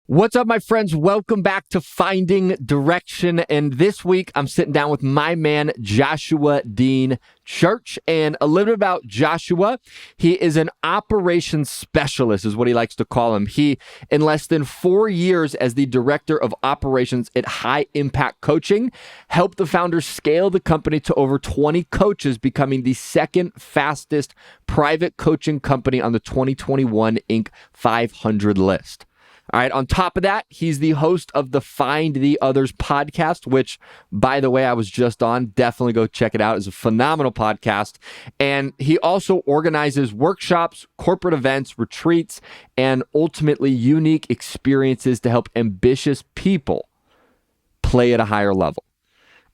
What's up, my friends? Welcome back to Finding Direction. And this week, I'm sitting down with my man, Joshua Dean Church. And a little bit about Joshua. He is an operations specialist, is what he likes to call him. He, in less than 4 years as the director of operations at High Impact Coaching, helped the founder scale the company to over 20 coaches, becoming the second fastest private coaching company on the 2021 Inc. 500 list. All right. On top of that, he's the host of the Find the Others podcast, which, by the way, I was just on. Definitely go check it out. It's a phenomenal podcast. And he also organizes workshops, corporate events, retreats, and ultimately unique experiences to help ambitious people play at a higher level.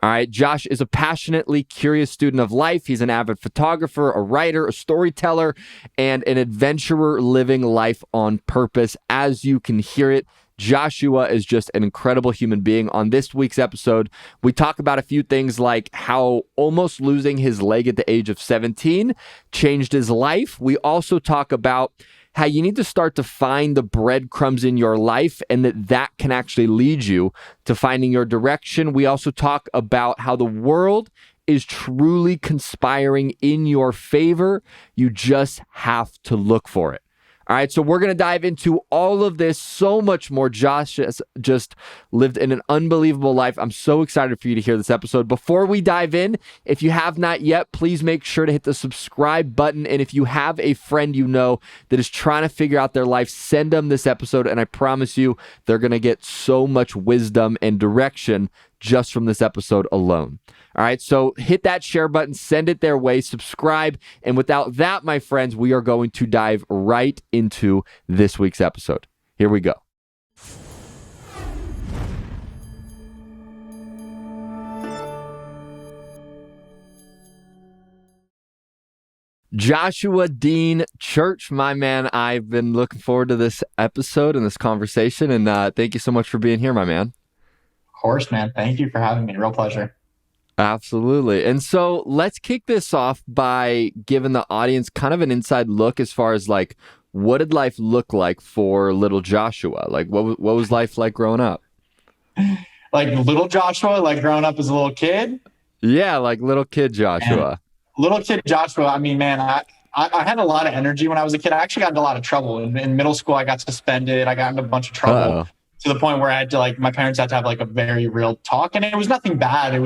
All right, Josh is a passionately curious student of life. He's an avid photographer, a writer, a storyteller, and an adventurer living life on purpose. As you can hear it, Joshua is just an incredible human being. On this week's episode, we talk about a few things like how almost losing his leg at the age of 17 changed his life. We also talk about how you need to start to find the breadcrumbs in your life and that can actually lead you to finding your direction. We also talk about how the world is truly conspiring in your favor. You just have to look for it. All right, so we're going to dive into all of this, so much more. Josh has just lived in an unbelievable life. I'm so excited for you to hear this episode. Before we dive in, if you have not yet, please make sure to hit the subscribe button. And if you have a friend you know that is trying to figure out their life, send them this episode. And I promise you, they're going to get so much wisdom and direction just from this episode alone. All right, so hit that share button, send it their way, subscribe. And without that, my friends, we are going to dive right into this week's episode. Here we go. Joshua Dean Church, my man, I've been looking forward to this episode and this conversation. And thank you so much for being here, my man. Of course, man. Thank you for having me. Real pleasure. Absolutely. And so let's kick this off by giving the audience kind of an inside look as far as like, what did life look like for little Joshua? Like, what was life like growing up? Like little Joshua, like growing up as a little kid? Yeah, like little kid Joshua. Man, little kid Joshua, I mean, man, I had a lot of energy when I was a kid. I actually got into a lot of trouble. In middle school, I got suspended. I got into a bunch of trouble. Uh-oh. To the point where I had to, like, my parents had to have like a very real talk. And it was nothing bad. It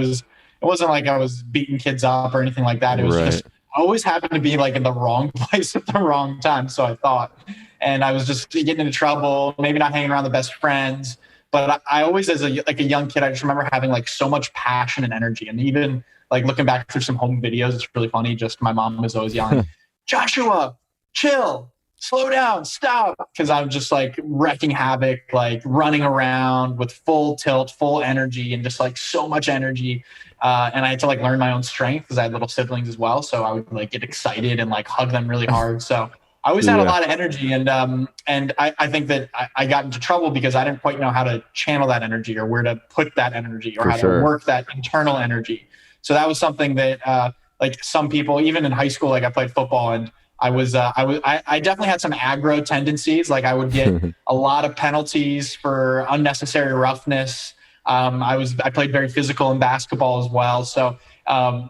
wasn't like I was beating kids up or anything like that. It was just, I always happened to be like in the wrong place at the wrong time. So I thought, and I was just getting into trouble, maybe not hanging around the best friends. But I always, as a young kid, I just remember having like so much passion and energy. And even like looking back through some home videos, it's really funny. Just my mom was always yelling, Joshua, chill, slow down, stop. Because I'm just like wrecking havoc, like running around with full tilt, full energy, and just like so much energy. And I had to like learn my own strength because I had little siblings as well. So I would like get excited and like hug them really hard. So I always had a lot of energy. And I think that I got into trouble because I didn't quite know how to channel that energy or where to put that energy or how to work that internal energy. So that was something that like some people, even in high school, like I played football and I definitely had some aggro tendencies. Like I would get a lot of penalties for unnecessary roughness. I played very physical in basketball as well. So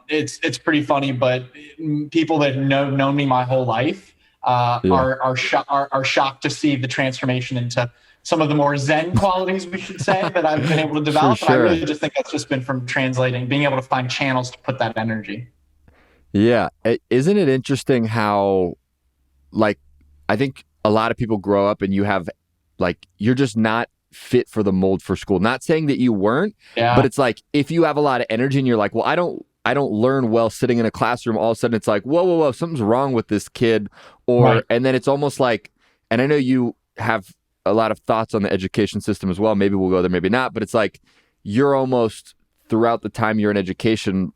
it's pretty funny, but people that know me my whole life are shocked to see the transformation into some of the more Zen qualities, we should say, that I've been able to develop. Sure. I really just think that's just been from translating, being able to find channels to put that energy. Yeah. Isn't it interesting how, like, I think a lot of people grow up and you have, like, you're just not fit for the mold for school. Not saying that you weren't, but it's like, if you have a lot of energy and you're like, well, I don't learn well sitting in a classroom, all of a sudden it's like, whoa, something's wrong with this kid. And then it's almost like, and I know you have a lot of thoughts on the education system as well. Maybe we'll go there, maybe not, but it's like, you're almost throughout the time you're in education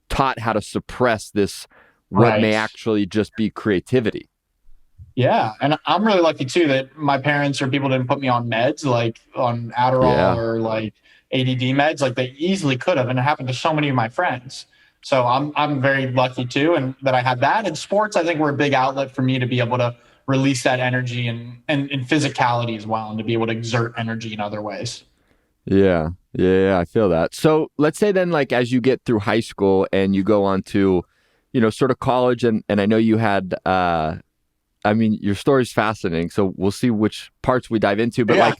taught how to suppress this, what may actually just be creativity. Yeah. And I'm really lucky too that my parents or people didn't put me on meds, like on Adderall or like ADD meds, like they easily could have. And it happened to so many of my friends. So I'm very lucky too. And that I had that. And sports, I think, were a big outlet for me to be able to release that energy and physicality as well, and to be able to exert energy in other ways. Yeah. Yeah, I feel that. So let's say then, like, as you get through high school and you go on to, sort of college, and I know you had, I mean, your story's fascinating. So we'll see which parts we dive into. But like,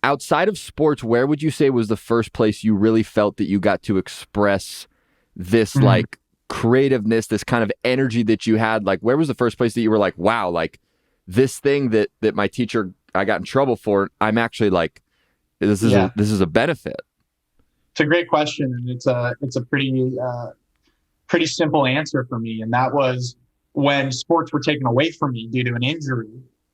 outside of sports, where would you say was the first place you really felt that you got to express this like creativeness, this kind of energy that you had? Like, where was the first place that you were like, wow, like this thing that my teacher, I got in trouble for, I'm actually like, this is a benefit. It's a great question, and it's a pretty simple answer for me, and that was when sports were taken away from me due to an injury.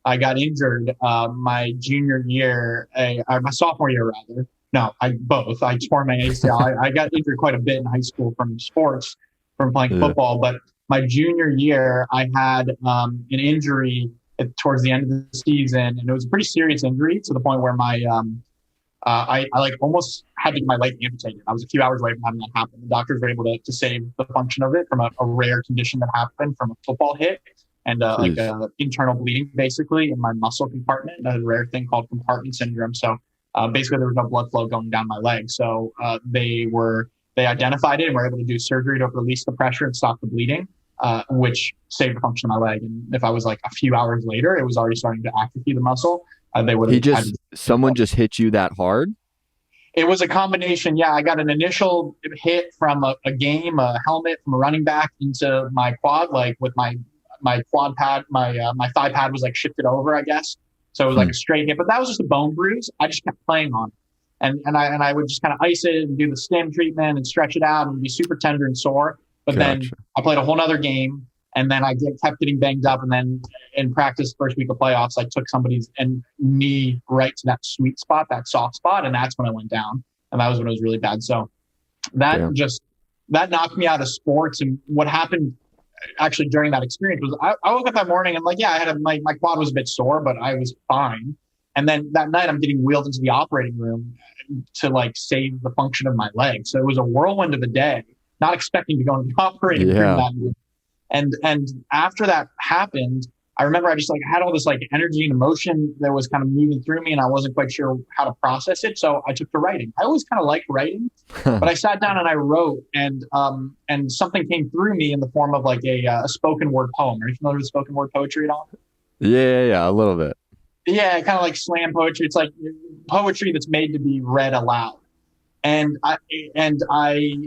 I got injured my junior year, my sophomore year rather. No, both. I tore my ACL. I got injured quite a bit in high school from sports, from playing football. But my junior year, I had an injury towards the end of the season, and it was a pretty serious injury to the point where my I like almost had to get my leg amputated. I was a few hours away from having that happen. The doctors were able to save the function of it from a rare condition that happened from a football hit and like internal bleeding basically in my muscle compartment, a rare thing called compartment syndrome. So basically there was no blood flow going down my leg. So they identified it and were able to do surgery to release the pressure and stop the bleeding, which saved the function of my leg. And if I was like a few hours later, it was already starting to atrophy the muscle. They would have someone just hit you that hard? It was a combination. Yeah, I got an initial hit from a game, a helmet from a running back into my quad, like with my quad pad, my thigh pad was like shifted over, I guess. So it was like a straight hit, but that was just a bone bruise. I just kept playing on it. And I would just kind of ice it and do the stim treatment and stretch it out and be super tender and sore. But then I played a whole nother game. And then I kept getting banged up. And then in practice, first week of playoffs, I took somebody's knee right to that sweet spot, that soft spot. And that's when I went down. And that was when it was really bad. So that knocked me out of sports. And what happened actually during that experience was I woke up that morning and like, I had my quad was a bit sore, but I was fine. And then that night I'm getting wheeled into the operating room to like save the function of my leg. So it was a whirlwind of a day, not expecting to go into the operating room that day. And after that happened, I remember I just like had all this like energy and emotion that was kind of moving through me, and I wasn't quite sure how to process it. So I took to writing. I always kind of liked writing, but I sat down and I wrote, and something came through me in the form of like a spoken word poem. Are you familiar with spoken word poetry at all? Yeah, a little bit. Yeah, kind of like slam poetry. It's like poetry that's made to be read aloud. And I,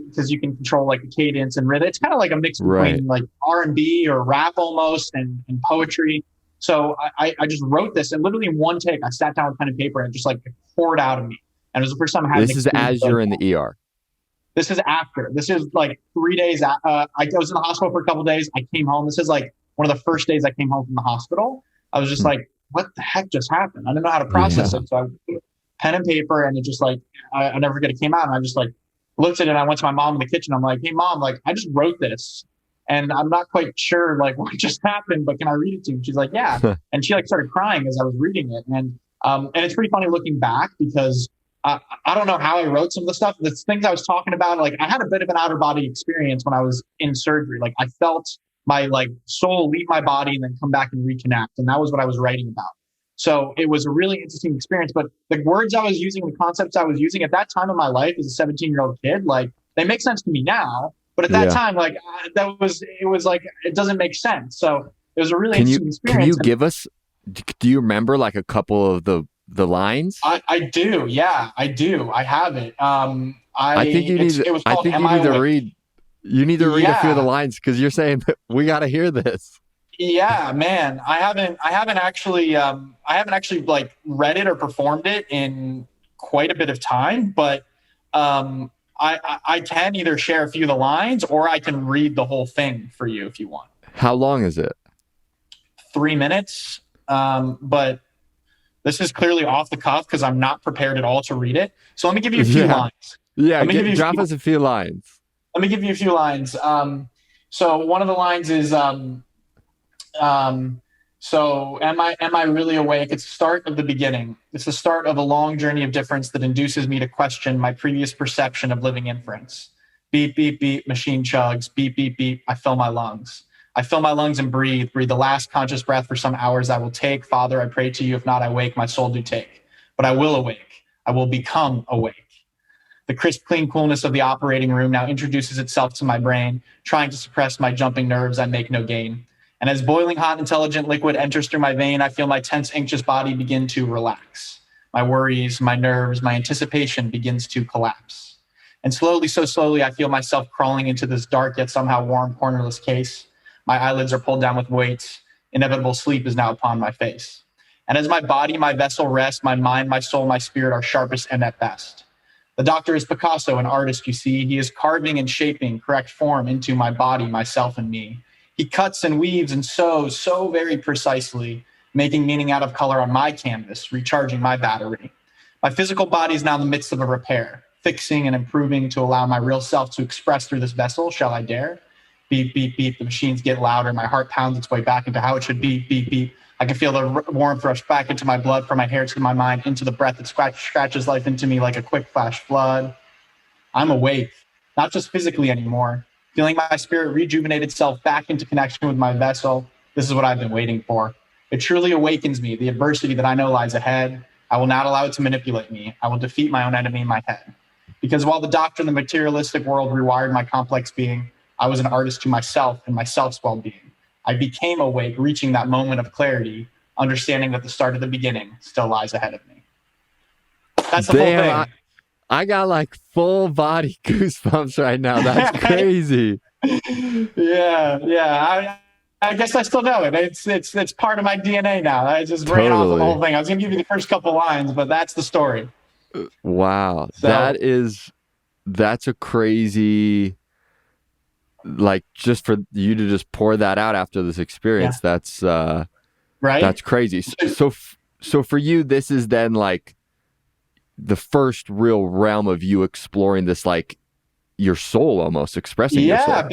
because you can control like the cadence and rhythm. It's kind of like a mix between like R&B or rap almost and poetry. So I just wrote this, and literally in one take, I sat down with pen and paper and just like poured out of me. And it was the first time I had this is as you're in the ER. This is after. This is like 3 days. I was in the hospital for a couple of days. I came home. This is like one of the first days I came home from the hospital. I was just like, what the heck just happened? I didn't know how to process it. So I pen and paper, and it just like I never forget, it came out, and I just like looked at it, and I went to my mom in the kitchen. I'm like, hey mom, like I just wrote this and I'm not quite sure like what just happened, but can I read it to you? She's like, yeah. And she like started crying as I was reading it. And it's pretty funny looking back because I don't know how I wrote some of the stuff. The things I was talking about, like I had a bit of an outer body experience when I was in surgery. Like I felt my like soul leave my body and then come back and reconnect. And that was what I was writing about. So it was a really interesting experience, but the words I was using, the concepts I was using at that time in my life as a 17-year-old kid, like they make sense to me now, but at that time, like it was like, it doesn't make sense. So it was a really interesting experience. Can you give us, do you remember like a couple of the lines? I do. Yeah, I do. I have it. I think you need to read a few of the lines because you're saying that we got to hear this. Yeah, man, I haven't actually like read it or performed it in quite a bit of time, but I can either share a few of the lines or I can read the whole thing for you if you want. How long is it? 3 minutes. But this is clearly off the cuff because I'm not prepared at all to read it. So let me give you a few lines. Yeah, drop us a few lines. Let me give you a few lines. So one of the lines is, so am I really awake? It's the start of the beginning. It's the start of a long journey of difference that induces me to question my previous perception of living inference. Beep, beep, beep, machine chugs. Beep, beep, beep, I fill my lungs. I fill my lungs and breathe the last conscious breath for some hours I will take. Father, I pray to you, if not I wake, my soul do take. But I will awake. I will become awake. The crisp, clean coolness of the operating room now introduces itself to my brain, trying to suppress my jumping nerves. I make no gain. And as boiling hot, intelligent liquid enters through my vein, I feel my tense, anxious body begin to relax. My worries, my nerves, my anticipation begins to collapse. And slowly, so slowly, I feel myself crawling into this dark yet somehow warm, cornerless case. My eyelids are pulled down with weights. Inevitable sleep is now upon my face. And as my body, my vessel rests, my mind, my soul, my spirit are sharpest and at best. The doctor is Picasso, an artist, you see. He is carving and shaping correct form into my body, myself, and me. He cuts and weaves and sews so very precisely, making meaning out of color on my canvas, recharging my battery. My physical body is now in the midst of a repair, fixing and improving to allow my real self to express through this vessel. Shall I dare? Beep, beep, beep. The machines get louder. My heart pounds its way back into how it should beep, beep, beep. I can feel the warmth rush back into my blood, from my hair to my mind, into the breath that scratches life into me like a quick flash flood. I'm awake, not just physically anymore, feeling my spirit rejuvenate itself back into connection with my vessel. This is what I've been waiting for. It truly awakens me, the adversity that I know lies ahead. I will not allow it to manipulate me. I will defeat my own enemy in my head. Because while the doctor in the materialistic world rewired my complex being, I was an artist to myself and myself's well-being. I became awake, reaching that moment of clarity, understanding that the start of the beginning still lies ahead of me. That's the full thing. I got like full body goosebumps right now. That's crazy. Yeah. I guess I still know it. It's part of my DNA now. I just ran off of the whole thing. I was going to give you the first couple lines, but that's the story. Wow. So, that's a crazy, like, just for you to just pour that out after this experience. Yeah. That's right. That's crazy. So for you, this is then like the first real realm of you exploring this, like your soul, almost expressing your soul. Yeah,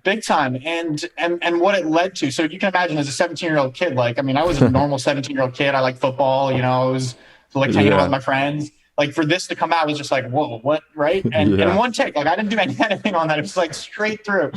big time. And what it led to. So you can imagine, as a 17-year-old kid, like, I mean, I was a normal 17-year-old kid. I like football, I was like hanging out with my friends. Like, for this to come out was just like, whoa, what, right? And in one take, like, I didn't do anything on that. It was like straight through.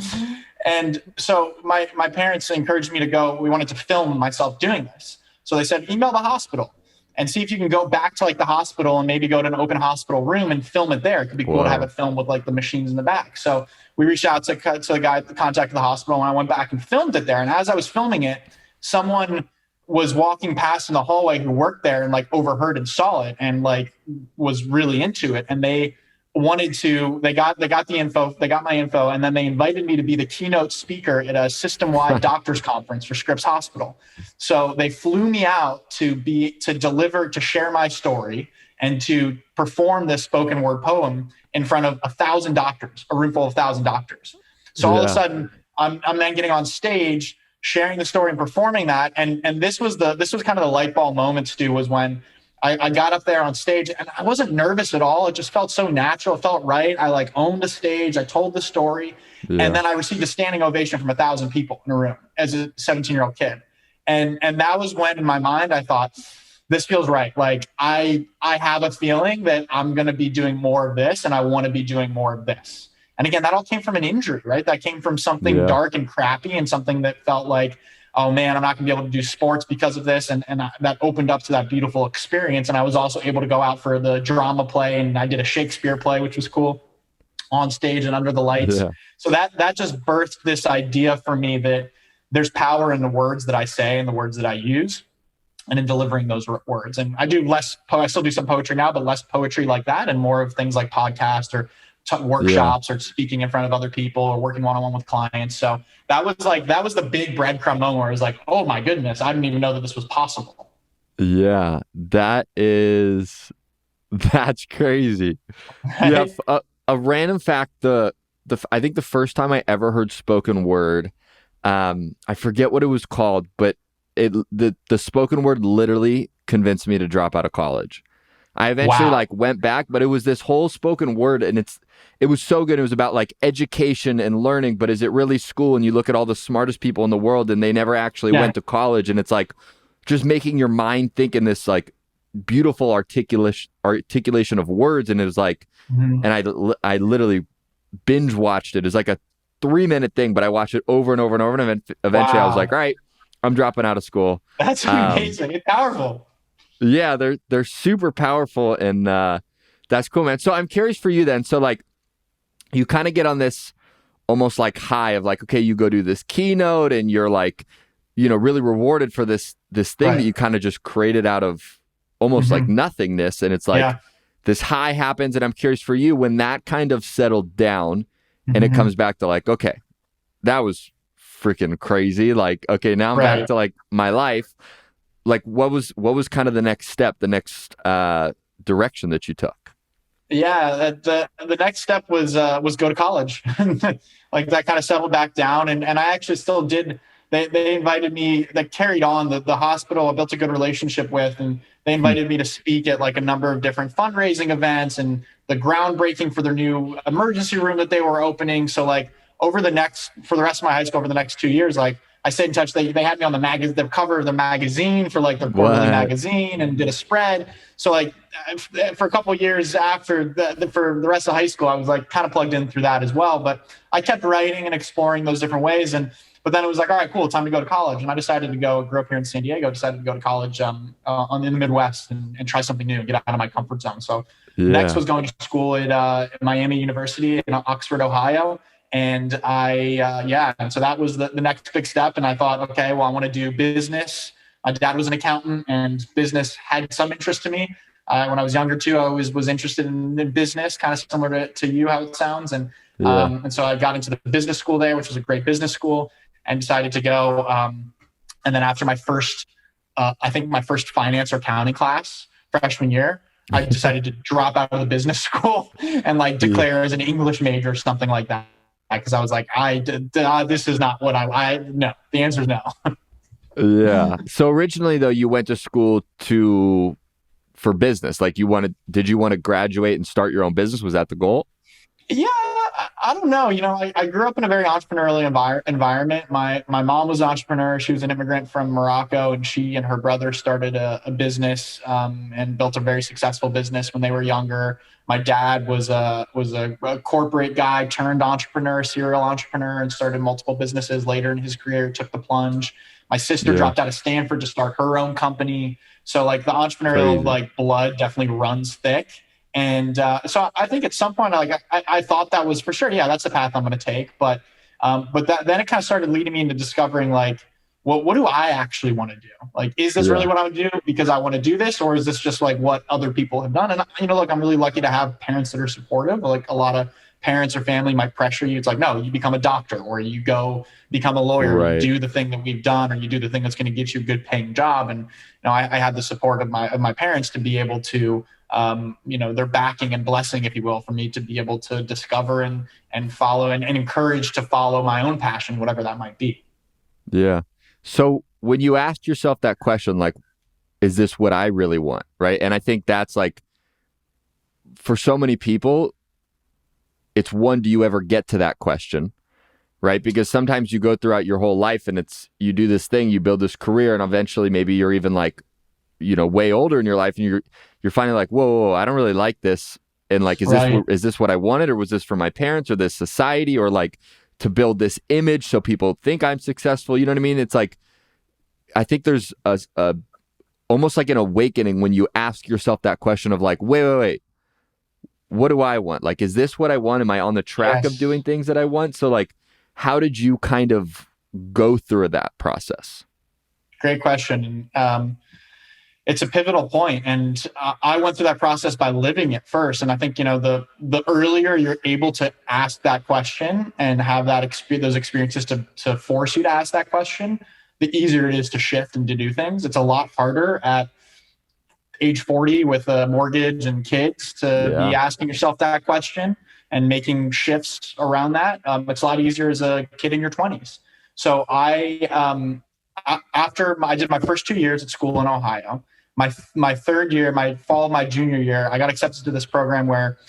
And so my parents encouraged me to go. We wanted to film myself doing this. So they said, email the hospital and see if you can go back to like the hospital and maybe go to an open hospital room and film it there. It could be cool to have it filmed with like the machines in the back. So we reached out to the guy at the contact of the hospital, and I went back and filmed it there. And as I was filming it, someone was walking past in the hallway who worked there and like overheard and saw it and like was really into it. And they got the info, they got my info, and then they invited me to be the keynote speaker at a system-wide doctors conference for Scripps Hospital. So they flew me out to share my story and to perform this spoken word poem in front of 1,000 doctors, a room full of 1,000 doctors. So all of a sudden I'm then getting on stage, sharing the story and performing that. And this was kind of the light bulb moment, Stu, was when I got up there on stage, and I wasn't nervous at all. It just felt so natural. It felt right. I like owned the stage. I told the story. Yeah. And then I received a standing ovation from 1,000 people in a room as a 17-year-old kid. And that was when, in my mind, I thought, this feels right. Like, I have a feeling that I'm going to be doing more of this, and I want to be doing more of this. And again, that all came from an injury, right? That came from something dark and crappy, and something that felt like, oh man, I'm not going to be able to do sports because of this. And that opened up to that beautiful experience. And I was also able to go out for the drama play, and I did a Shakespeare play, which was cool, on stage and under the lights. Yeah. So that just birthed this idea for me that there's power in the words that I say and the words that I use, and in delivering those words. And I still do some poetry now, but less poetry like that, and more of things like podcasts or workshops or speaking in front of other people or working one-on-one with clients. So that was the big breadcrumb moment where I was like, oh my goodness, I didn't even know that this was possible. Yeah, that's crazy. Right? Yeah, a random fact, I think the first time I ever heard spoken word, I forget what it was called, but the spoken word literally convinced me to drop out of college. I eventually went back, but it was this whole spoken word, and it was so good. It was about like education and learning, but is it really school? And you look at all the smartest people in the world, and they never actually went to college, and it's like just making your mind think in this like beautiful articulation of words. And it was like, and I literally binge watched it. It's like a 3-minute thing, but I watched it over and over and over. And eventually I was like, Wow. all right, I'm dropping out of school. That's amazing. It's powerful. Yeah, they're super powerful, and that's cool, man. So I'm curious for you then. So like, you kind of get on this almost like high of like, okay, you go do this keynote, and you're like, really rewarded for this thing that Right. you kind of just created out of almost like Hmm. nothingness, and it's like Yeah. this high happens, and I'm curious for you when that kind of settled down, and it Hmm. comes back to like, okay, that was freaking crazy. Like, okay, now I'm back Right. to like my life. Like, what was kind of the next step, the next direction that you took? Yeah, the next step was go to college. Like that kind of settled back down, and I actually still did. They invited me. That carried on the hospital I built a good relationship with, and they Hmm. invited me to speak at like a number of different fundraising events and the groundbreaking for their new emergency room that they were opening. So like for the rest of my high school over the next 2 years, like I stayed in touch. They had me on the cover of the magazine for like their quarterly What? magazine and did a spread. So like for a couple of years after for the rest of high school, I was like kind of plugged in through that as well. But I kept writing and exploring those different ways. But then it was like, all right, cool, time to go to college. And I decided to go. Grew up here in San Diego. Decided to go to college in the Midwest and try something new and get out of my comfort zone. So next Yeah. was going to school at Miami University in Oxford, Ohio. And and so that was the next big step. And I thought, okay, well, I want to do business. My dad was an accountant, and business had some interest to me. When I was younger too, I always was interested in business, kind of similar to you, how it sounds. Yeah. And so I got into the business school there, which was a great business school, and decided to go. And then after I think my first finance or accounting class freshman year, I decided to drop out of the business school and like Yeah. declare as an English major or something like that. Because I was like, this is not what no. The answer is no. Yeah. So originally though, you went to school for business. Like did you want to graduate and start your own business? Was that the goal? Yeah, I don't know. I grew up in a very entrepreneurial environment. My mom was an entrepreneur. She was an immigrant from Morocco, and she and her brother started a business and built a very successful business when they were younger. My dad was a corporate guy turned entrepreneur, serial entrepreneur, and started multiple businesses later in his career. Took the plunge. My sister Yeah. dropped out of Stanford to start her own company. So like the entrepreneurial Crazy. like blood definitely runs thick. And so I think at some point, like I thought that was for sure, yeah, that's the path I'm going to take. But then it kind of started leading me into discovering like, what do I actually want to do? Like, is this really Yeah. what I would do because I want to do this, or is this just like what other people have done? And look, I'm really lucky to have parents that are supportive. Like a lot of parents or family might pressure you. It's like, no, you become a doctor, or you go become a lawyer, or you Right. do the thing that we've done, or you do the thing that's going to get you a good paying job. And I had the support of my parents to be able to their backing and blessing, if you will, for me to be able to discover and follow and encourage to follow my own passion, whatever that might be. Yeah. So when you asked yourself that question, like, is this what I really want? Right. And I think that's like, for so many people, it's one, do you ever get to that question? Right. Because sometimes you go throughout your whole life and you do this thing, you build this career, and eventually maybe you're even like, way older in your life, and you're finally like, whoa, I don't really like this. And like, Right. is this what I wanted, or was this for my parents or this society, or like to build this image so people think I'm successful? You know what I mean? It's like, I think there's a almost like an awakening when you ask yourself that question of like, wait, what do I want? Like, is this what I want? Am I on the track of Yes. doing things that I want? So like, how did you kind of go through that process? Great question. It's a pivotal point, and I went through that process by living it first. And I think the earlier you're able to ask that question and have those experiences to force you to ask that question, the easier it is to shift and to do things. It's a lot harder at age 40 with a mortgage and kids to be Yeah. asking yourself that question and making shifts around that. It's a lot easier as a kid in your 20s. So I did my first 2 years at school in Ohio. My third year, my fall of my junior year, I got accepted to this program where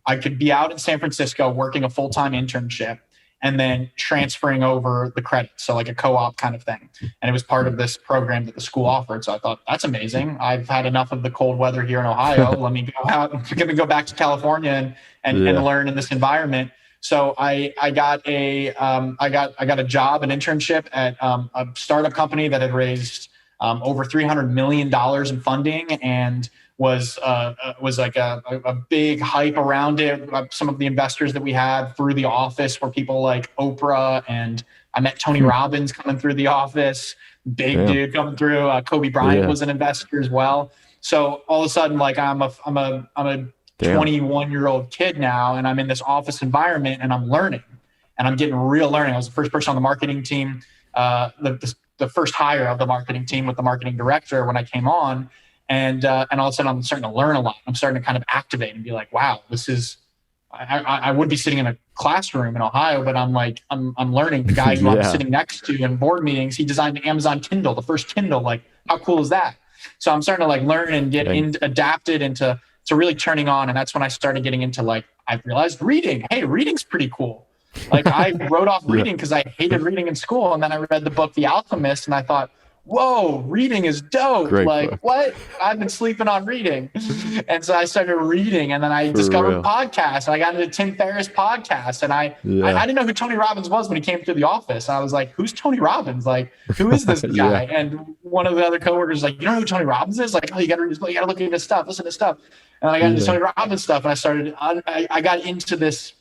I could be out in San Francisco working a full-time internship and then transferring over the credits. So like a co-op kind of thing. And it was part of this program that the school offered. So I thought, that's amazing. I've had enough of the cold weather here in Ohio. Let me go out and go back to California and Yeah. learn in this environment. So I got a job, an internship at a startup company that had raised over $300 million in funding, and was like a big hype around it. Some of the investors that we had through the office were people like Oprah, and I met Tony Robbins coming through the office, big dude coming through. Kobe Bryant was an investor as well. So all of a sudden, like I'm a 21-year-old kid now, and I'm in this office environment, and I'm learning, and I'm getting real learning. I was the first person on the marketing team, the first hire of the marketing team with the marketing director when I came on, and all of a sudden I'm starting to learn a lot. I'm starting to kind of activate and be like, wow, this is. I would be sitting in a classroom in Ohio, but I'm learning. The guy who I'm sitting next to in board meetings, he designed the Amazon Kindle, the first Kindle. Like, how cool is that? So I'm starting to like learn and get adapted into really turning on. And that's when I started getting into like, I realized reading. Hey, reading's pretty cool. Like I wrote off reading because I hated reading in school. And then I read the book, The Alchemist, and I thought, whoa, reading is dope. Great book. What? I've been sleeping on reading. And so I started reading, and then I discovered podcasts, and I got into Tim Ferriss podcast. And I didn't know who Tony Robbins was when he came through the office. And I was like, who's Tony Robbins? Like, who is this guy? And one of the other coworkers was like, you don't know who Tony Robbins is? Like, oh, you got to read his book. You got to look into his stuff, listen to stuff. And I got into Tony Robbins stuff, and I got into this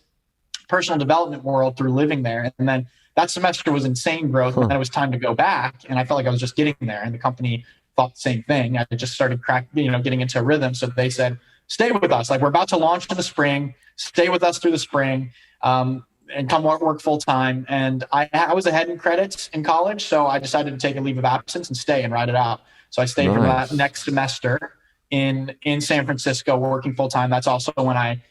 personal development world through living there. And then that semester was insane growth, and then it was time to go back. And I felt like I was just getting there, and the company thought the same thing. I just started getting into a rhythm. So they said, stay with us. Like, we're about to launch in the spring. Stay with us through the spring, and come work full time. And I was ahead in credits in college, so I decided to take a leave of absence and stay and ride it out. So I stayed for that next semester in San Francisco, working full time. That's also when I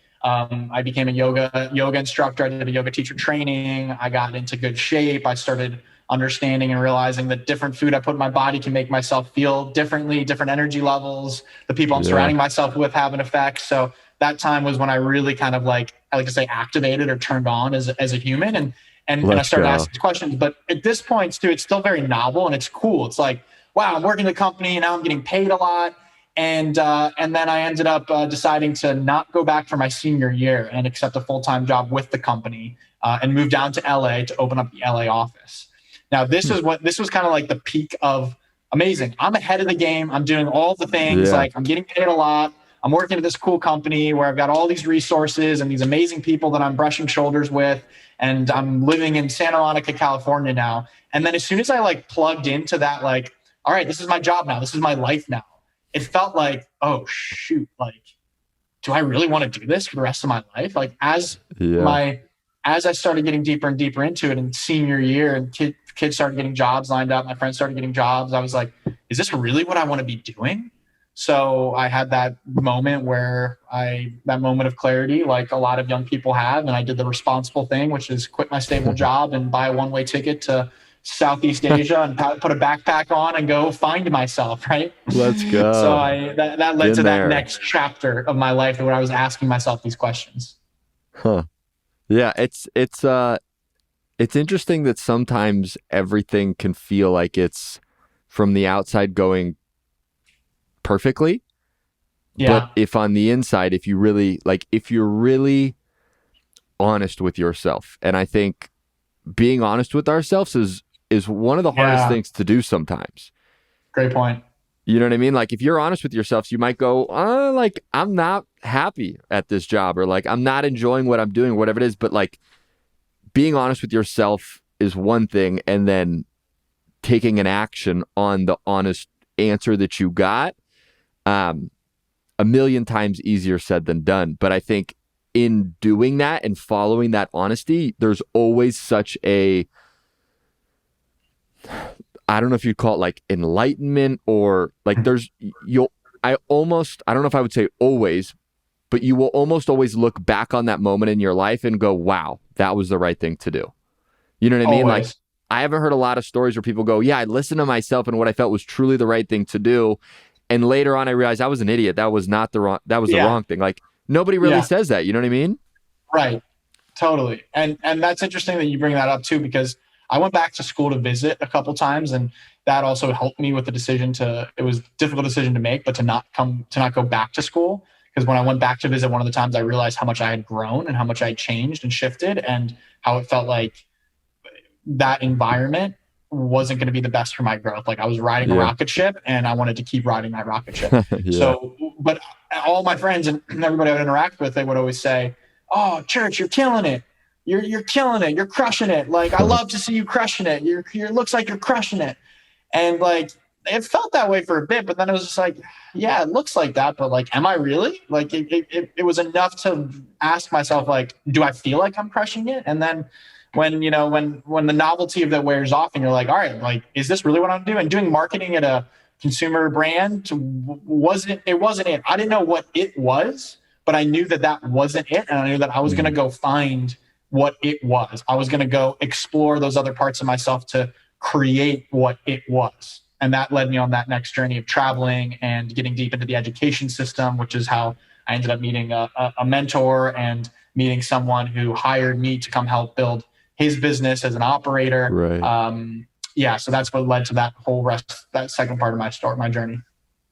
became a yoga instructor. I did a yoga teacher training. I got into good shape. I started understanding and realizing that different food I put in my body can make myself feel differently, different energy levels. The people I'm surrounding myself with have an effect. So that time was when I really kind of I like to say activated or turned on as a human. And I started asking questions. But at this point, Stu, it's still very novel and it's cool. It's like, wow, I'm working at a company and now I'm getting paid a lot. And then I ended up deciding to not go back for my senior year and accept a full-time job with the company and move down to LA to open up the LA office. Now, this was kind of like the peak of amazing. I'm ahead of the game. I'm doing all the things. Like, I'm getting paid a lot. I'm working at this cool company where I've got all these resources and these amazing people that I'm brushing shoulders with. And I'm living in Santa Monica, California now. And then as soon as I plugged into that, all right, this is my job now. This is my life now. It felt like, oh shoot, do I really want to do this for the rest of my life? As I started getting deeper and deeper into it in senior year, and kids started getting jobs lined up, my friends started getting jobs, I was like, is this really what I want to be doing? So I had that moment that moment of clarity, like a lot of young people have, and I did the responsible thing, which is quit my stable job and buy a one-way ticket to Southeast Asia and put a backpack on and go find myself, right? Let's go. So that led to that next chapter of my life where I was asking myself these questions. Huh. Yeah, it's interesting that sometimes everything can feel like it's from the outside going perfectly. Yeah. But if on the inside, if you're really honest with yourself, and I think being honest with ourselves is one of the hardest things to do sometimes. Great point. You know what I mean? If you're honest with yourself, you might go, I'm not happy at this job, or I'm not enjoying what I'm doing, whatever it is. But being honest with yourself is one thing, and then taking an action on the honest answer that you got, a million times easier said than done. But I think in doing that and following that honesty, there's always such a, I don't know if you'd call it enlightenment, or I don't know if I would say always, but you will almost always look back on that moment in your life and go, wow, that was the right thing to do. You know what I mean? Always. I haven't heard a lot of stories where people go, yeah, I listened to myself and what I felt was truly the right thing to do. And later on I realized I was an idiot. That was the wrong thing. Nobody really says that. You know what I mean? Right. Totally. And that's interesting that you bring that up too, because I went back to school to visit a couple times, and that also helped me with the decision it was a difficult decision to make, but to not go back to school. Because when I went back to visit one of the times, I realized how much I had grown and how much I had changed and shifted, and how it felt like that environment wasn't going to be the best for my growth. Like I was riding a rocket ship and I wanted to keep riding that rocket ship. So, but all my friends and everybody I would interact with, they would always say, "Oh, Church, you're killing it. You're killing it. You're crushing it. Like, I love to see you crushing it. It looks like you're crushing it." And like, it felt that way for a bit, but then it was just like, yeah, it looks like that, but like, am I really? Like, it was enough to ask myself, like, do I feel like I'm crushing it? And then when the novelty of that wears off and you're like, all right, like, is this really what I'm doing? Doing marketing at a consumer brand wasn't it. I didn't know what it was, but I knew that wasn't it. And I knew that I was going to go find what it was. I was going to go explore those other parts of myself to create what it was. And that led me on that next journey of traveling and getting deep into the education system, which is how I ended up meeting a mentor and meeting someone who hired me to come help build his business as an operator. Right. So that's what led to that second part of my story, my journey.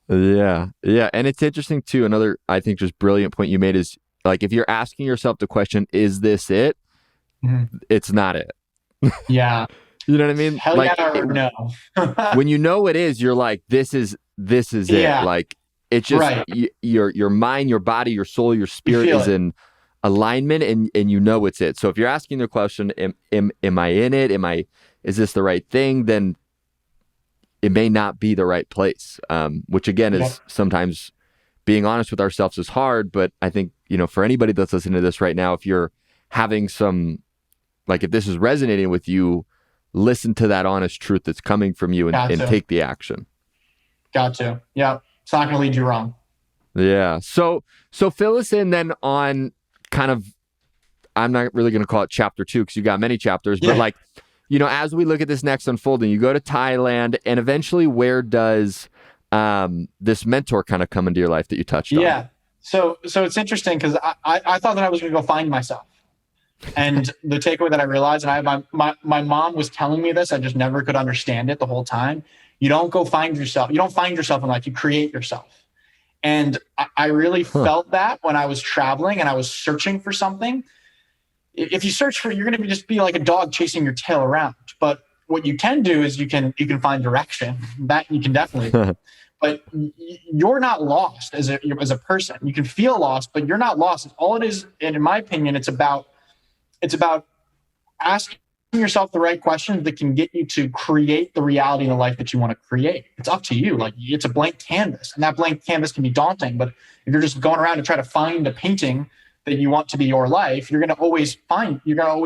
Yeah. And it's interesting too. Another, I think, just brilliant point you made is, like, if you're asking yourself the question, is this it? It's not it. Yeah. You know what I mean? Hell like, yeah, or no. When you know it is, you're like, this is it. Like, it's just your mind, your body, your soul, your spirit is in alignment, and you know it's it. So if you're asking the question, am I in it? Is this the right thing? Then it may not be the right place. Which again is sometimes being honest with ourselves is hard, but I think, for anybody that's listening to this right now, if you're having some, like, if this is resonating with you, listen to that honest truth that's coming from you and take the action. Got to. Yeah. It's not going to lead you wrong. Yeah. So fill us in then on kind of, I'm not really going to call it chapter 2 because you got many chapters, but like, as we look at this next unfolding, you go to Thailand, and eventually where does this mentor kind of come into your life that you touched on? Yeah. So it's interesting because I thought that I was going to go find myself. And the takeaway that I realized, and my mom was telling me this, I just never could understand it the whole time. You don't go find yourself. You don't find yourself in life. You create yourself. And I really felt that when I was traveling and I was searching for something. If you search for, you're going to just be like a dog chasing your tail around. But what you can do is you can find direction. That you can definitely do. But you're not lost as a person. You can feel lost, but you're not lost. All it is, and in my opinion, it's about asking yourself the right questions that can get you to create the reality in the life that you want to create. It's up to you. Like, it's a blank canvas, and that blank canvas can be daunting. But if you're just going around to try to find a painting that you want to be your life, you're going to always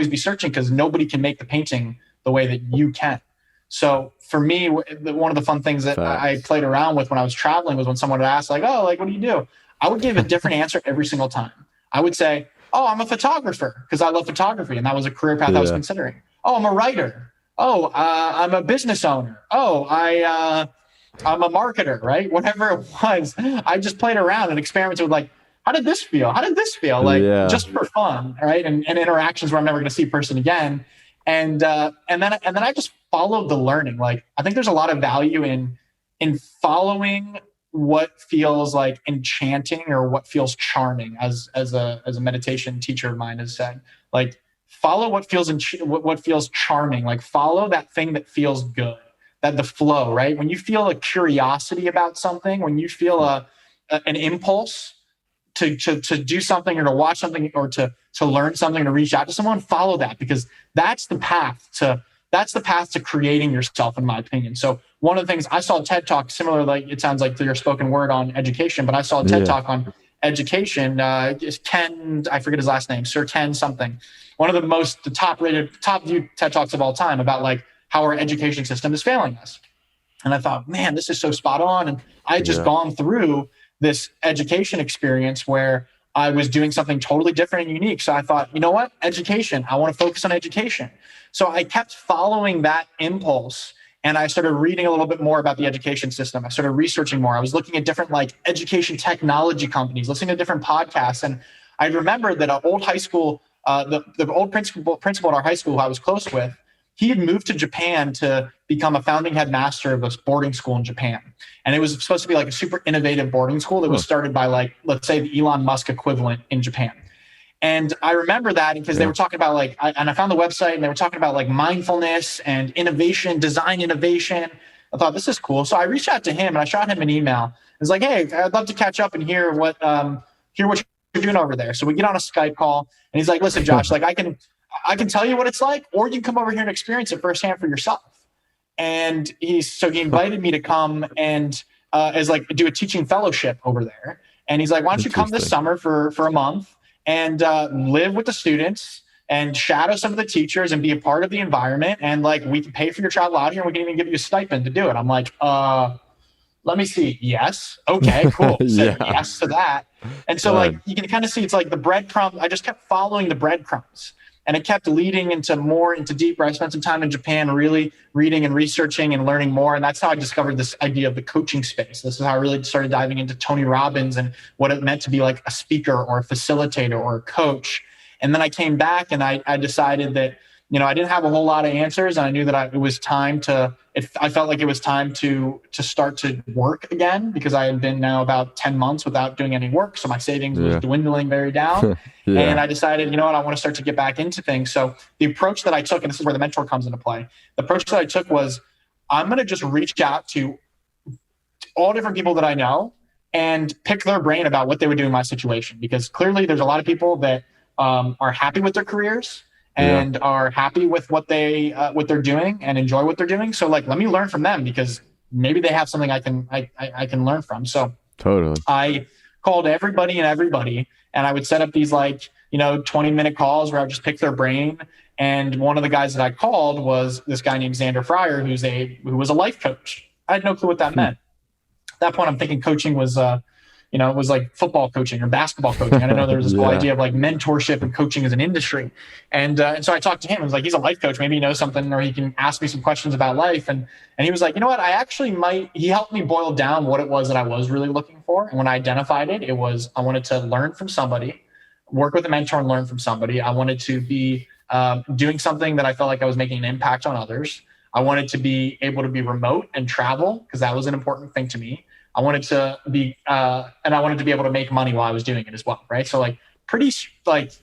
be searching, because nobody can make the painting the way that you can. So for me, one of the fun things that I played around with when I was traveling was when someone would ask, like, "Oh, like, what do you do?" I would give a different answer every single time. I would say, "Oh, I'm a photographer," because I love photography, and that was a career path I was considering. "Oh, I'm a writer." "Oh, I'm a business owner." "Oh, I'm a marketer," right? Whatever it was, I just played around and experimented with, like, how did this feel? How did this feel? Like, just for fun, right? And interactions where I'm never going to see a person again. And then I just followed the learning. Like, I think there's a lot of value in following what feels like enchanting or what feels charming, as a meditation teacher of mine has said. Like, follow what feels charming. Like, follow that thing that feels good, that the flow, right? When you feel a curiosity about something, when you feel an impulse to do something, or to watch something, or to learn something, to reach out to someone, follow that, because that's the path to creating yourself, in my opinion. So one of the things, I saw a TED Talk similar, like, it sounds like your spoken word on education, but I saw a TED Talk on education. Ken, I forget his last name, Sir Ken something. One of the top viewed TED Talks of all time, about like how our education system is failing us. And I thought, man, this is so spot on. And I had just gone through this education experience where I was doing something totally different and unique. So I thought, you know what? Education. I want to focus on education. So I kept following that impulse, and I started reading a little bit more about the education system. I started researching more. I was looking at different, like, education technology companies, listening to different podcasts. And I remembered that an old high school, the old principal at our high school who I was close with, he had moved to Japan to become a founding headmaster of a boarding school in Japan. And it was supposed to be like a super innovative boarding school that was started by like, let's say the Elon Musk equivalent in Japan. And I remember that because they were talking about like, I found the website and they were talking about like mindfulness and innovation, design innovation. I thought this is cool. So I reached out to him and I shot him an email. I was like, hey, I'd love to catch up and hear what you're doing over there. So we get on a Skype call and he's like, listen, Josh, like I can tell you what it's like, or you can come over here and experience it firsthand for yourself. And he invited me to come and as like do a teaching fellowship over there. And he's like, why don't you come this summer for a month and live with the students and shadow some of the teachers and be a part of the environment. And like, we can pay for your travel out here and we can even give you a stipend to do it. I'm like, let me see. Yes. Okay, cool. So yes to that. And so like, you can kind of see, it's like the breadcrumbs. I just kept following the breadcrumbs and it kept leading into deeper. I spent some time in Japan, really reading and researching and learning more. And that's how I discovered this idea of the coaching space. This is how I really started diving into Tony Robbins and what it meant to be like a speaker or a facilitator or a coach. And then I came back and I decided that, I didn't have a whole lot of answers. And I knew that it was time I felt like it was time to start to work again because I had been now about 10 months without doing any work. So my savings was dwindling very down. And I decided, I want to start to get back into things. So the approach that I took, and this is where the mentor comes into play. The approach that I took was I'm going to just reach out to all different people that I know and pick their brain about what they would do in my situation. Because clearly there's a lot of people that are happy with their careers and are happy with what they're doing and enjoy what they're doing. So like, let me learn from them because maybe they have something I can learn from. So totally, I called everybody and I would set up these 20-minute calls where I would just pick their brain. And one of the guys that I called was this guy named Xander Fryer, who was a life coach. I had no clue what that meant. At that point, I'm thinking coaching was, it was like football coaching or basketball coaching. I didn't know there was this whole idea of like mentorship and coaching as an industry. And so I talked to him. I was like, he's a life coach. Maybe he knows something or he can ask me some questions about life. And he was like, you know what? I actually might. He helped me boil down what it was that I was really looking for. And when I identified it, it was I wanted to learn from somebody, work with a mentor and learn from somebody. I wanted to be doing something that I felt like I was making an impact on others. I wanted to be able to be remote and travel because that was an important thing to me. I wanted to be, and I wanted to be able to make money while I was doing it as well, right? So like pretty stringent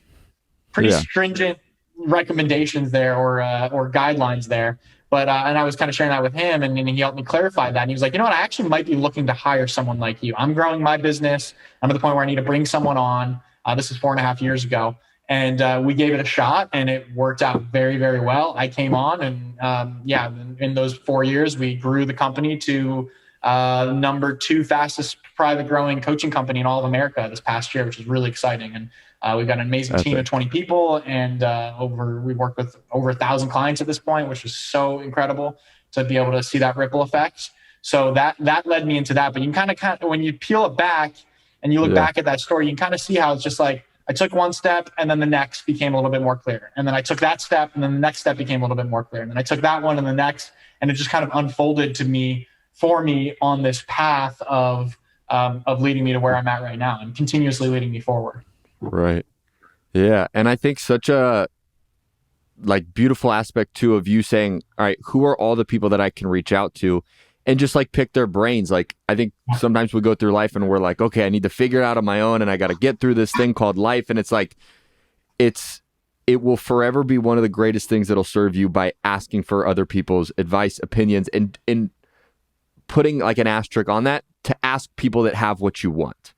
recommendations there or guidelines there. But and I was kind of sharing that with him, and he helped me clarify that. And he was like, you know what? I actually might be looking to hire someone like you. I'm growing my business. I'm at the point where I need to bring someone on. This is 4.5 years ago, and we gave it a shot, and it worked out very, very well. I came on, and in those 4 years, we grew the company to number 2 fastest private growing coaching company in all of America this past year, which is really exciting. And we've got an amazing team of 20 people, and we work with over 1,000 clients at this point, which is so incredible to be able to see that ripple effect. So that led me into that. But you can kind of when you peel it back and you look back at that story, you can kind of see how it's just like I took one step and then the next became a little bit more clear. And then I took that step and then the next step became a little bit more clear. And then I took that one and the next, and it just kind of unfolded for me on this path of leading me to where I'm at right now and continuously leading me forward. Right. Yeah. And I think such a beautiful aspect too of you saying, all right, who are all the people that I can reach out to and just pick their brains. Like, I think sometimes we go through life and we're like, okay, I need to figure it out on my own and I got to get through this thing called life. And it's like, it will forever be one of the greatest things that'll serve you by asking for other people's advice, opinions, and putting an asterisk on that to ask people that have what you want.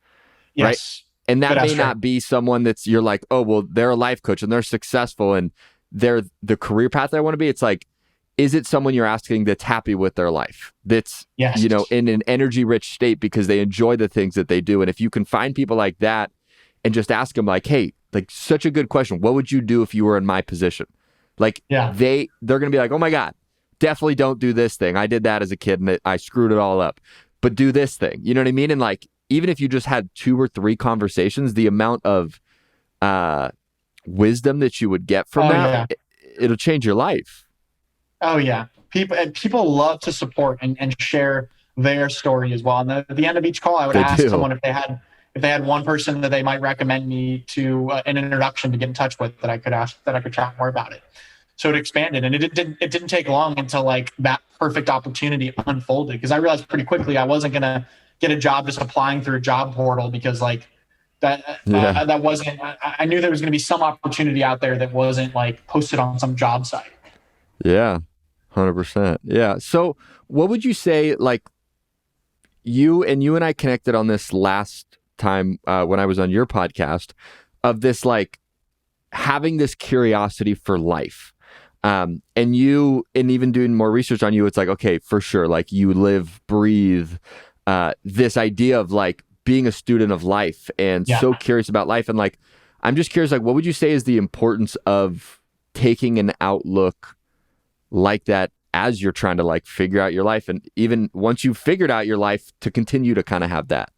Yes. Right. And that may not be someone you're like, oh, well, they're a life coach and they're successful and they're the career path I want to be. It's like, is it someone you're asking that's happy with their life? That's, in an energy rich state because they enjoy the things that they do. And if you can find people like that and just ask them hey, such a good question. What would you do if you were in my position? They're going to be like, oh my God, definitely don't do this thing. I did that as a kid and I screwed it all up, but do this thing. You know what I mean? And even if you just had 2 or 3 conversations, the amount of wisdom that you would get from it'll change your life. Oh yeah. People love to support and share their story as well. And at the end of each call, I would ask someone if they had one person that they might recommend me to an introduction to get in touch with that I could chat more about it. So it expanded, and it didn't take long until like that perfect opportunity unfolded. Because I realized pretty quickly I wasn't gonna get a job just applying through a job portal, because like that wasn't. I knew there was gonna be some opportunity out there that wasn't like posted on some job site. Yeah. 100%. Yeah. So what would you say, like, you and I connected on this last time when I was on your podcast, of this, like, having this curiosity for life. And even doing more research on you, it's like, okay, for sure, like, you live, breathe this idea of like being a student of life and so curious about life. And like, I'm just curious, like, what would you say is the importance of taking an outlook like that as you're trying to like figure out your life, and even once you've figured out your life, to continue to kind of have that?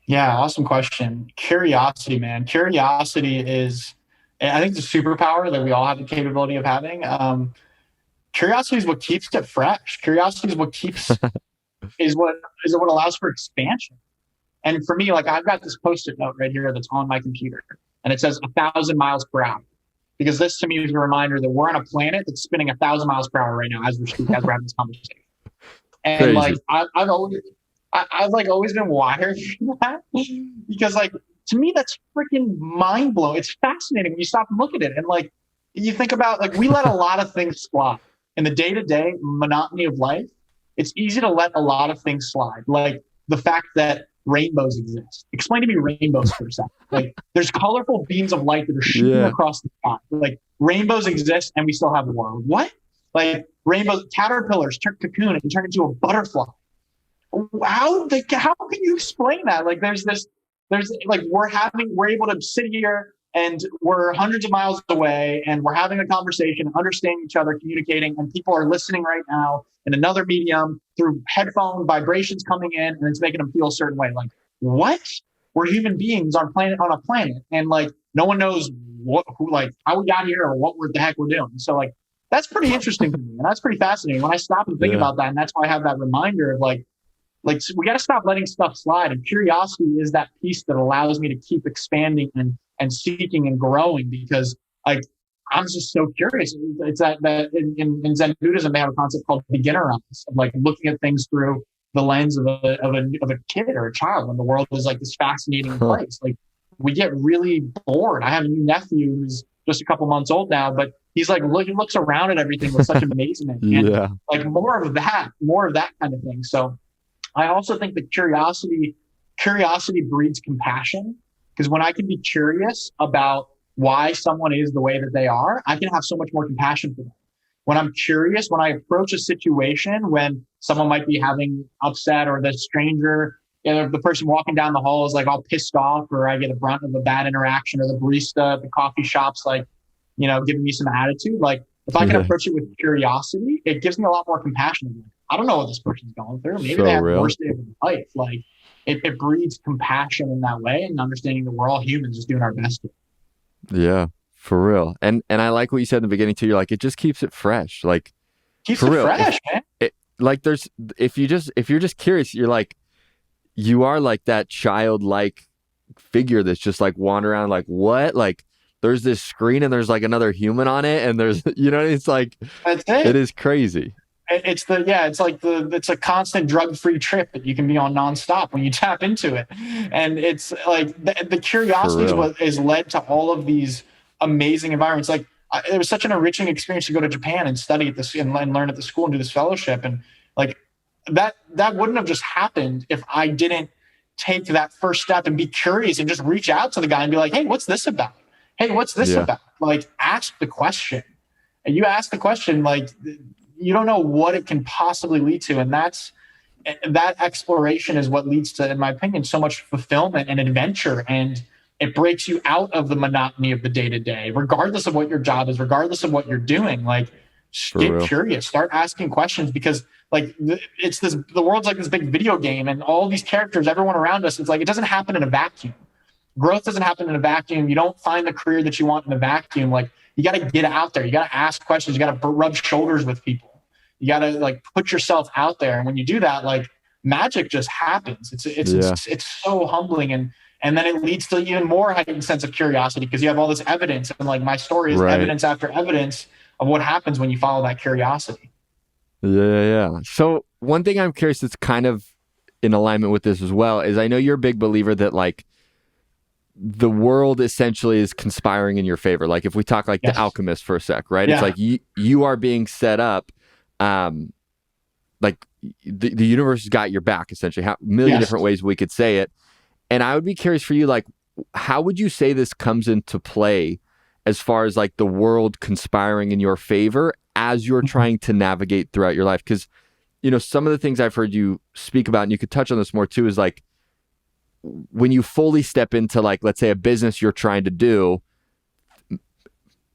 Yeah, awesome question. Curiosity, man. Curiosity is, I think, it's a superpower that we all have the capability of having. Curiosity is what keeps it fresh. Curiosity is what keeps is what allows for expansion. And for me, like, I've got this post-it note right here that's on my computer, and it says 1,000 miles per hour. Because this to me is a reminder that we're on a planet that's spinning 1,000 miles per hour right now as we're speaking, as we're having this conversation. And Crazy. like, I've like always been wired for that, because like, to me, that's freaking mind blowing. It's fascinating when you stop and look at it. And like, you think about, like, we let a lot of things slide in the day to day monotony of life. It's easy to let a lot of things slide. Like the fact that rainbows exist. Explain to me rainbows for a second. Like, there's colorful beams of light that are shooting across the sky. Like, rainbows exist and we still have a world. What? Like, rainbows, caterpillars turn cocoon and turn into a butterfly. How can you explain that? Like, there's like, we're able to sit here and we're hundreds of miles away and we're having a conversation, understanding each other, communicating, and people are listening right now in another medium through headphone vibrations coming in, and it's making them feel a certain way. Like, what? We're human beings on a planet, and like, no one knows how we got here or what the heck we're doing. So like, that's pretty interesting to me, and that's pretty fascinating when I stop and think about that. And that's why I have that reminder of like we got to stop letting stuff slide. And curiosity is that piece that allows me to keep expanding and seeking and growing, because like, I'm just so curious. It's that in Zen Buddhism, they have a concept called beginner eyes, of like looking at things through the lens of a kid or a child, when the world is like this fascinating place. Like, we get really bored. I have a new nephew who's just a couple months old now, but he's like, he looks around at everything with such amazement. And like, more of that kind of thing. So I also think that curiosity breeds compassion, because when I can be curious about why someone is the way that they are, I can have so much more compassion for them. When I'm curious, when I approach a situation, when someone might be having upset, or the stranger, the person walking down the hall is like all pissed off, or I get a brunt of a bad interaction, or the barista at the coffee shop's like, giving me some attitude. Like, if I can approach it with curiosity, it gives me a lot more compassion. I don't know what this person's going through. Maybe they have the worst day of their life. Like, it breeds compassion in that way, and understanding that we're all humans, just doing our best. Yeah, for real. And I like what you said in the beginning too. You're like, it just keeps it fresh. Like, keeps it fresh, man. Like, if you're just curious, you're like, you are like that childlike figure that's just like wandering around like, what? Like, there's this screen and there's like another human on it, and there's, it's like, that's it. It is crazy. It's a constant drug-free trip that you can be on nonstop when you tap into it. And it's like the curiosity is what is led to all of these amazing environments. Like, it was such an enriching experience to go to Japan and study at this and learn at the school and do this fellowship. And like, that wouldn't have just happened if I didn't take that first step and be curious and just reach out to the guy and be like, hey, what's this about? Hey, what's this about? Like, ask the question. And you ask the question, like, you don't know what it can possibly lead to. And that exploration is what leads to, in my opinion, so much fulfillment and adventure. And it breaks you out of the monotony of the day to day, regardless of what your job is, regardless of what you're doing. Like, get curious, start asking questions, because like, the world's like this big video game, and all these characters, everyone around us, it's like, it doesn't happen in a vacuum. Growth doesn't happen in a vacuum. You don't find the career that you want in a vacuum. Like, you got to get out there. You got to ask questions. You got to rub shoulders with people. You got to like put yourself out there. And when you do that, like, magic just happens. It's so humbling. And then it leads to even more heightened sense of curiosity, because you have all this evidence, and like, my story is evidence after evidence of what happens when you follow that curiosity. Yeah. So one thing I'm curious that's kind of in alignment with this as well is I know you're a big believer that like the world essentially is conspiring in your favor. Like if we talk like the Yes. alchemist for a sec, right? It's Yeah. like you are being set up, like the universe has got your back essentially. How million Yes. different ways we could say it. And I would be curious for you, like, how would you say this comes into play as far as like the world conspiring in your favor as you're trying to navigate throughout your life? Because, some of the things I've heard you speak about, and you could touch on this more too, is like when you fully step into like, let's say a business you're trying to do,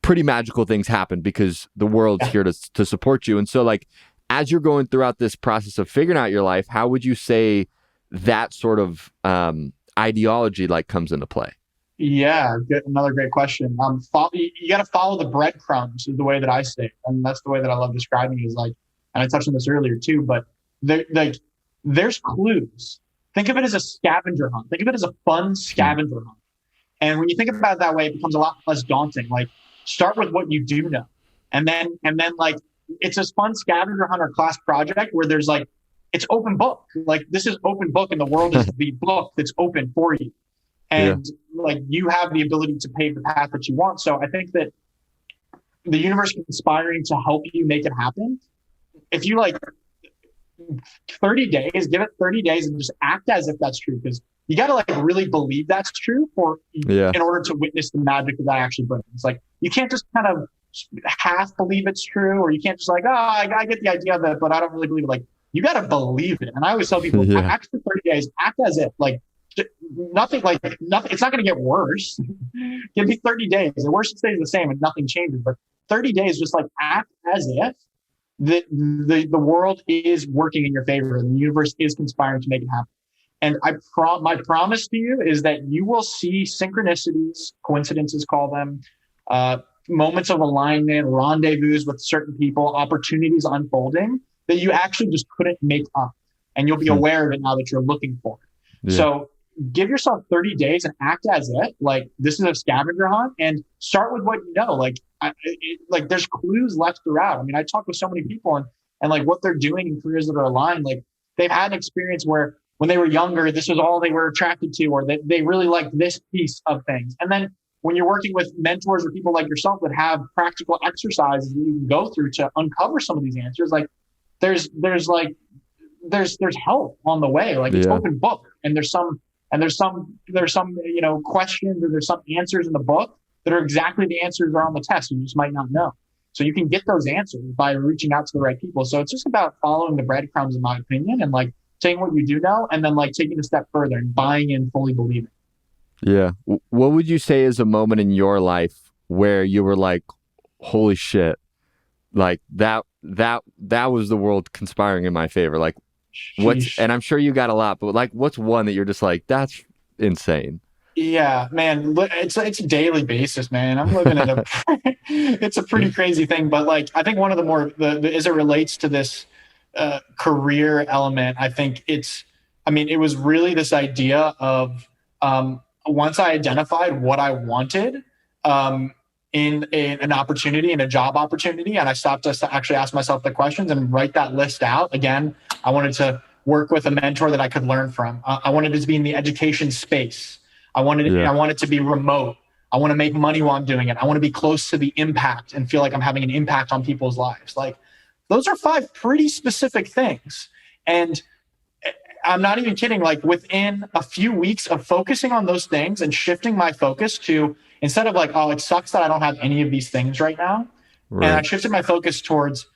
pretty magical things happen because the world's here to support you. And so like, as you're going throughout this process of figuring out your life, how would you say that sort of ideology like comes into play? Yeah, good. Another great question. You got to follow the breadcrumbs is the way that I say it, and that's the way that I love describing it. Is like, and I touched on this earlier too, but there's clues. Think of it as a scavenger hunt. Think of it as a fun scavenger hunt. And when you think about it that way, it becomes a lot less daunting. Like, start with what you do know, and then like it's this fun scavenger hunt or class project where there's like it's open book. Like this is open book, and the world is the book that's open for you. And like you have the ability to pave the path that you want. So I think that the universe conspiring to help you make it happen. If you like 30 days, give it 30 days and just act as if that's true. Because you got to like really believe that's true in order to witness the magic that actually brings. It's like, you can't just kind of half believe it's true, or you can't just like, oh, I get the idea of it, but I don't really believe it. Like, you got to believe it. And I always tell people, act for 30 days, act as if nothing, it's not going to get worse. Give me 30 days. The worst stays the same and nothing changes. But 30 days, just like act as if the world is working in your favor and the universe is conspiring to make it happen. And my promise to you is that you will see synchronicities, coincidences, call them, moments of alignment, rendezvous with certain people, opportunities unfolding that you actually just couldn't make up. And you'll be aware of it now that you're looking for it. Yeah. So give yourself 30 days and act as it, like this is a scavenger hunt, and start with what you know. Like, there's clues left throughout. I mean, I talk with so many people and like what they're doing in careers that are aligned. Like they've had an experience where when they were younger, this was all they were attracted to, or that they really liked this piece of things. And then when you're working with mentors or people like yourself that have practical exercises that you can go through to uncover some of these answers, like there's help on the way. Like it's open book, and there's some questions, or there's some answers in the book that are exactly the answers that are on the test. You just might not know. So you can get those answers by reaching out to the right people. So it's just about following the breadcrumbs, in my opinion, and like saying what you do know, and then like taking a step further and buying in, fully believing. Yeah. What would you say is a moment in your life where you were like, holy shit, like that was the world conspiring in my favor? Like, and I'm sure you got a lot, but like, what's one that you're just like, that's insane? Yeah, man, it's a daily basis, man. I'm living in it's a pretty crazy thing, but like, I think one of the more, as it relates to this career element, I think it was really this idea of, once I identified what I wanted, in an opportunity, in a job opportunity, and I stopped to actually ask myself the questions and write that list out. Again, I wanted to work with a mentor that I could learn from. I wanted it to be in the education space. I wanted it to be remote. I want to make money while I'm doing it. I want to be close to the impact and feel like I'm having an impact on people's lives. Like, those are 5 pretty specific things. And I'm not even kidding. Like, within a few weeks of focusing on those things and shifting my focus to, instead of like, oh, it sucks that I don't have any of these things right now. Right. And I shifted my focus towards,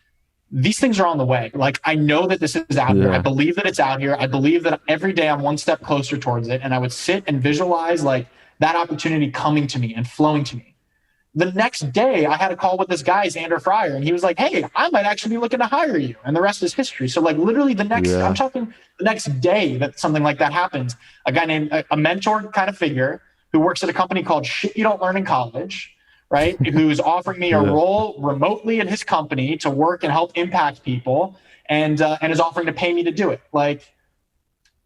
these things are on the way. Like, I know that this is out here. I believe that it's out here. I believe that every day I'm one step closer towards it. And I would sit and visualize like that opportunity coming to me and flowing to me. The next day I had a call with this guy, Xander Fryer, and he was like, hey, I might actually be looking to hire you. And the rest is history. So like literally I'm talking the next day that something like that happens. A guy named a mentor kind of figure who works at a company called Shit You Don't Learn in College, right? Who's offering me a role remotely in his company to work and help impact people, and is offering to pay me to do it. Like,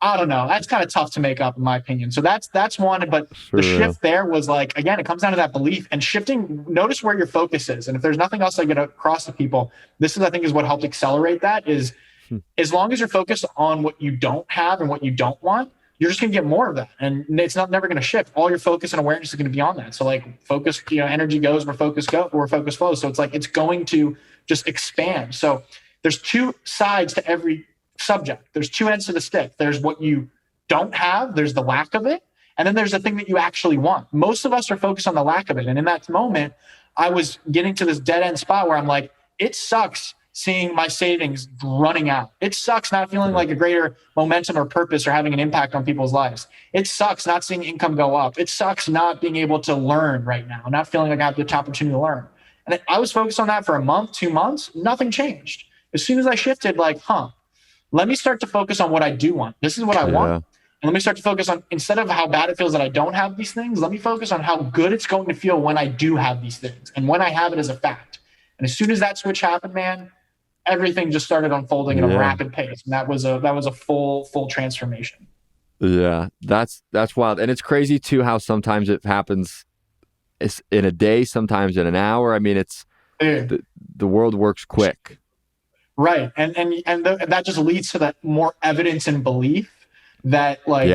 I don't know. That's kind of tough to make up, in my opinion. So that's one. But the For real. shift there was like, again, it comes down to that belief and shifting. Notice where your focus is, and if there's nothing else I get across to people, this is, I think, is what helped accelerate that. Is Hmm. as long as you're focused on what you don't have and what you don't want, you're just going to get more of that, and it's not never going to shift. All your focus and awareness is going to be on that. So like focus, energy goes where focus flows. So it's like it's going to just expand. So there's two sides to every subject. There's two ends to the stick. There's what you don't have, there's the lack of it, and then there's the thing that you actually want. Most of us are focused on the lack of it. And in that moment, I was getting to this dead end spot where I'm like, it sucks seeing my savings running out. It sucks not feeling like a greater momentum or purpose or having an impact on people's lives. It sucks not seeing income go up. It sucks not being able to learn right now, not feeling like I have the opportunity to learn. And I was focused on that for a month, 2 months, nothing changed. As soon as I shifted, like, let me start to focus on what I do want. This is what I want. And let me start to focus on, instead of how bad it feels that I don't have these things, let me focus on how good it's going to feel when I do have these things and when I have it as a fact. And as soon as that switch happened, man, everything just started unfolding at a rapid pace. And that was a full transformation. Yeah, that's wild. And it's crazy too how sometimes it happens in a day, sometimes in an hour. I mean, it's the world works quick. Right. And that just leads to that more evidence and belief that like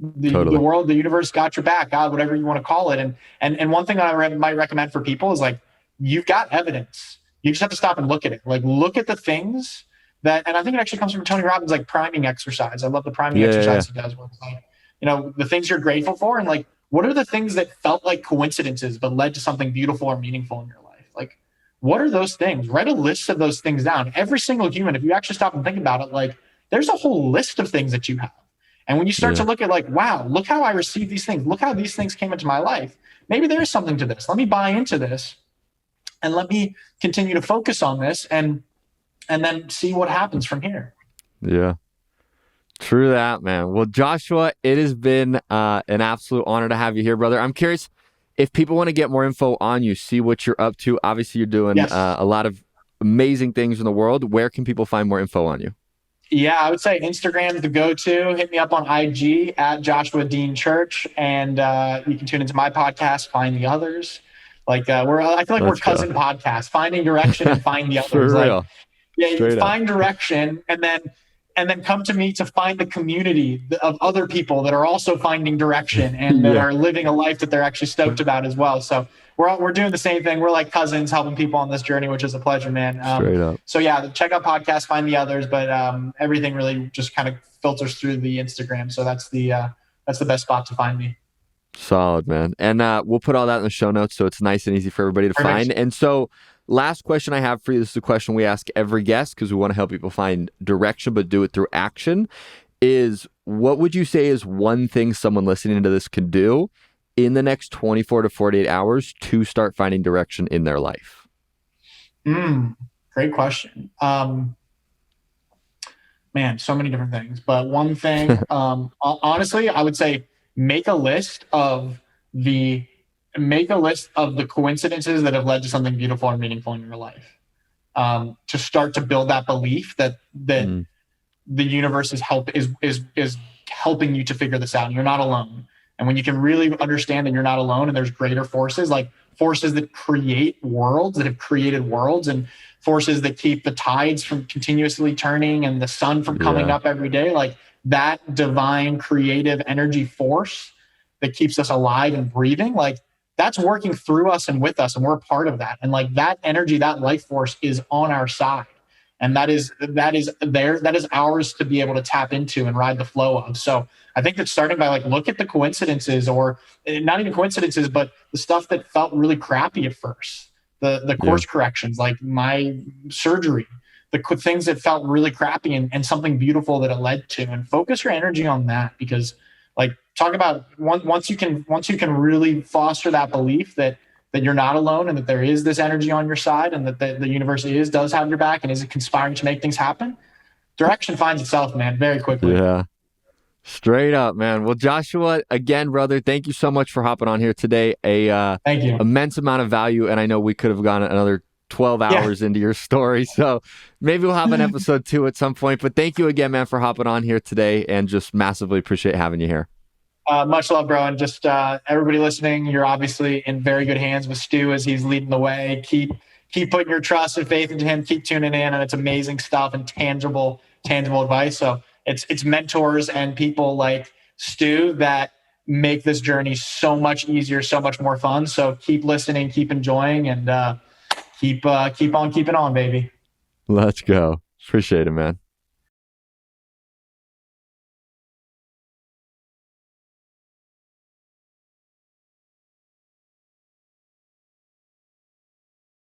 the world, the universe got your back, God, whatever you want to call it. And one thing that I might recommend for people is like, you've got evidence. You just have to stop and look at it. Like, look at the things that, and I think it actually comes from Tony Robbins, like priming exercise. I love the priming exercise he does. Where it's like, the things you're grateful for, and like, what are the things that felt like coincidences but led to something beautiful or meaningful in your life? Like, what are those things? Write a list of those things down. Every single human, if you actually stop and think about it, like, there's a whole list of things that you have. And when you start to look at like, wow, look how I received these things. Look how these things came into my life. Maybe there is something to this. Let me buy into this. And let me continue to focus on this and then see what happens from here. Yeah. True that, man. Well, Joshua, it has been an absolute honor to have you here, brother. I'm curious if people want to get more info on you, see what you're up to. Obviously, you're doing a lot of amazing things in the world. Where can people find more info on you? Yeah, I would say Instagram is the go-to. Hit me up on IG at Joshua Dean Church. And you can tune into my podcast, Find the Others. Like I feel like we're cousin podcasts, finding direction and find the others. For real. You find direction and then come to me to find the community of other people that are also finding direction and that are living a life that they're actually stoked about as well. So we're doing the same thing. We're like cousins helping people on this journey, which is a pleasure, man. Straight up. So yeah, check out podcast, Find the Others, but everything really just kind of filters through the Instagram. So that's the best spot to find me. Solid, man. And we'll put all that in the show notes so it's nice and easy for everybody to find. And so last question I have for you, this is a question we ask every guest because we want to help people find direction, but do it through action, is what would you say is one thing someone listening to this can do in the next 24 to 48 hours to start finding direction in their life? Great question. Man, so many different things. But one thing, honestly, I would say, make a list of the coincidences that have led to something beautiful or meaningful in your life. To start to build that belief that the universe is helping you to figure this out. And you're not alone. And when you can really understand that you're not alone and there's greater forces, like forces that create worlds, that have created worlds, and forces that keep the tides from continuously turning and the sun from coming up every day, like that divine creative energy force that keeps us alive and breathing, like that's working through us and with us, and we're a part of that. And like that energy, that life force is on our side. And that is ours to be able to tap into and ride the flow of. So I think that starting by like, look at the coincidences, or not even coincidences, but the stuff that felt really crappy at first, the course corrections, like my surgery, the things that felt really crappy and something beautiful that it led to, and focus your energy on that. Because like, talk about once you can really foster that belief that you're not alone and that there is this energy on your side and that the universe does have your back and is conspiring to make things happen, direction finds itself, man, very quickly. Yeah. Straight up, man. Well, Joshua, again, brother, thank you so much for hopping on here today. Thank you. Immense amount of value. And I know we could have gone another 12 hours into your story. So maybe we'll have an episode 2 at some point. But thank you again, man, for hopping on here today, and just massively appreciate having you here. Much love, bro. And just everybody listening, you're obviously in very good hands with Stu as he's leading the way. Keep putting your trust and faith into him. Keep tuning in, and it's amazing stuff and tangible advice. So it's mentors and people like Stu that make this journey so much easier, so much more fun. So keep listening, keep enjoying, and keep on keeping on, baby. Let's go. Appreciate it, man.